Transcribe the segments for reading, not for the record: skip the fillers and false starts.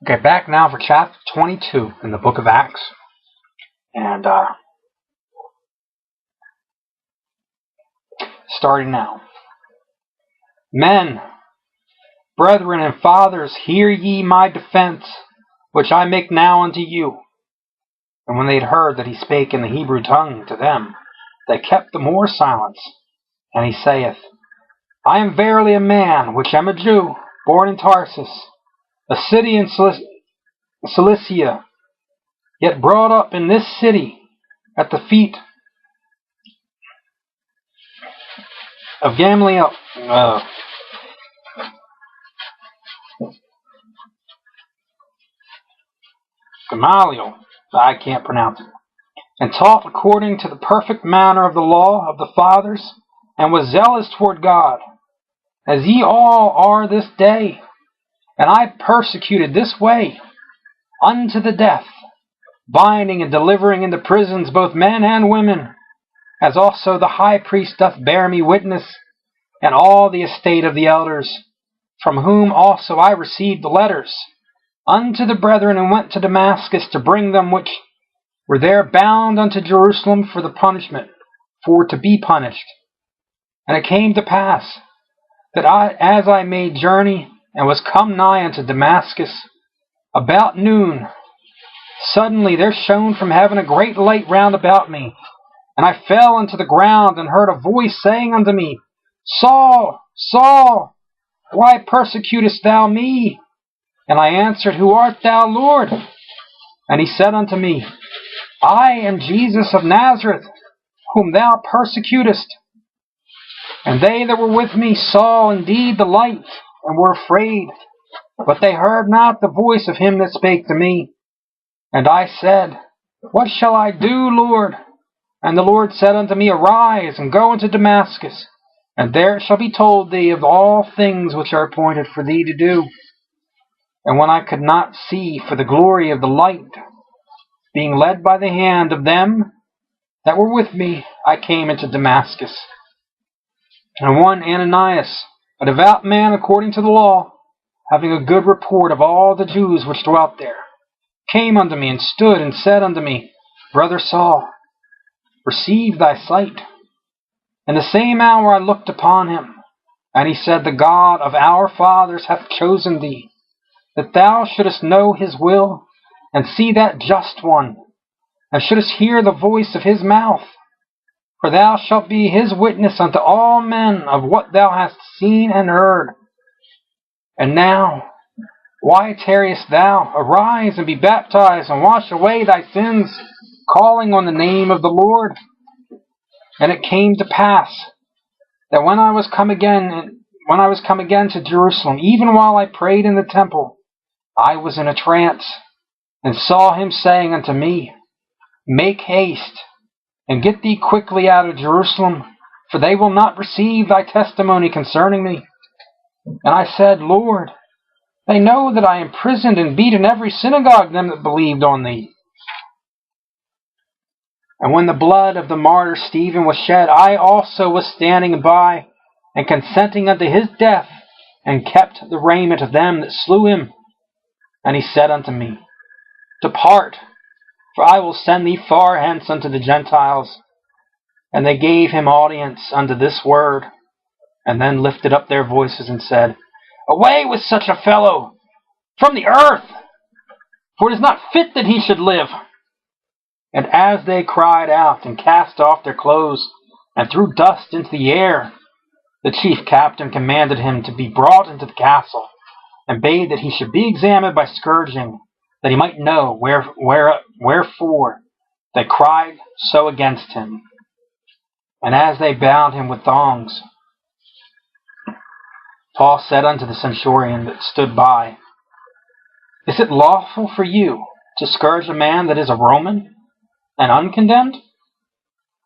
Okay, back now for chapter 22 in the book of Acts. And starting now. Men, brethren, and fathers, hear ye my defense, which I make now unto you. And when they had heard that he spake in the Hebrew tongue to them, they kept the more silence. And he saith, I am verily a man, which am a Jew, born in Tarsus, a city in Cilicia, yet brought up in this city at the feet of Gamaliel. I can't pronounce it. And taught according to the perfect manner of the law of the fathers, and was zealous toward God, as ye all are this day. And I persecuted this way unto the death, binding and delivering into prisons both men and women, as also the high priest doth bear me witness, and all the estate of the elders, from whom also I received the letters unto the brethren, and went to Damascus to bring them which were there bound unto Jerusalem for the punishment, for to be punished. And it came to pass that as I made journey, and was come nigh unto Damascus, about noon, suddenly there shone from heaven a great light round about me, and I fell unto the ground, and heard a voice saying unto me, Saul, Saul, why persecutest thou me? And I answered, Who art thou, Lord? And he said unto me, I am Jesus of Nazareth, whom thou persecutest. And they that were with me saw indeed the light, and were afraid, but they heard not the voice of him that spake to me. And I said, What shall I do, Lord? And the Lord said unto me, Arise, and go into Damascus, and there it shall be told thee of all things which are appointed for thee to do. And when I could not see for the glory of the light, being led by the hand of them that were with me, I came into Damascus. And one Ananias, a devout man according to the law, having a good report of all the Jews which dwelt there, came unto me, and stood, and said unto me, Brother Saul, receive thy sight. In the same hour I looked upon him, and he said, The God of our fathers hath chosen thee, that thou shouldest know his will, and see that just one, and shouldest hear the voice of his mouth. For thou shalt be his witness unto all men of what thou hast seen and heard. And now, why tarriest thou? Arise and be baptized, and wash away thy sins, calling on the name of the Lord. And it came to pass that when I was come again to Jerusalem, even while I prayed in the temple, I was in a trance, and saw him saying unto me, Make haste, and get thee quickly out of Jerusalem, for they will not receive thy testimony concerning me. And I said, Lord, they know that I imprisoned and beat in every synagogue them that believed on thee. And when the blood of the martyr Stephen was shed, I also was standing by, and consenting unto his death, and kept the raiment of them that slew him. And he said unto me, Depart, for I will send thee far hence unto the Gentiles. And they gave him audience unto this word, and then lifted up their voices and said, Away with such a fellow from the earth, for it is not fit that he should live. And as they cried out, and cast off their clothes, and threw dust into the air, the chief captain commanded him to be brought into the castle, and bade that he should be examined by scourging, that he might know wherefore they cried so against him. And as they bound him with thongs, Paul said unto the centurion that stood by, Is it lawful for you to scourge a man that is a Roman, and uncondemned?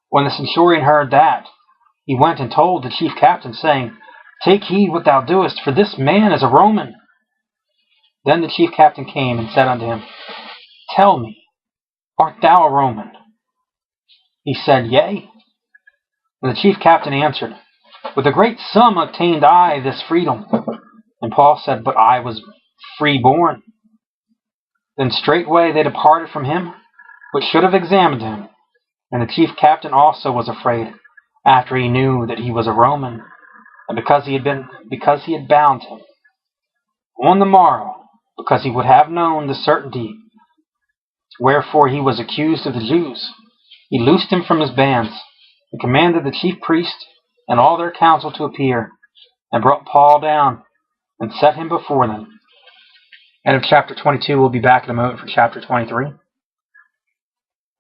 When the centurion heard that, he went and told the chief captain, saying, Take heed what thou doest, for this man is a Roman. Then the chief captain came and said unto him, Tell me, art thou a Roman? He said, Yea. And the chief captain answered, With a great sum obtained I this freedom. And Paul said, But I was freeborn. Then straightway they departed from him, which should have examined him. And the chief captain also was afraid, after he knew that he was a Roman, and because he had bound him. On the morrow, because he would have known the certainty wherefore he was accused of the Jews, he loosed him from his bands, and commanded the chief priest and all their council to appear, and brought Paul down, and set him before them. End of chapter 22. We'll be back in a moment for chapter 23.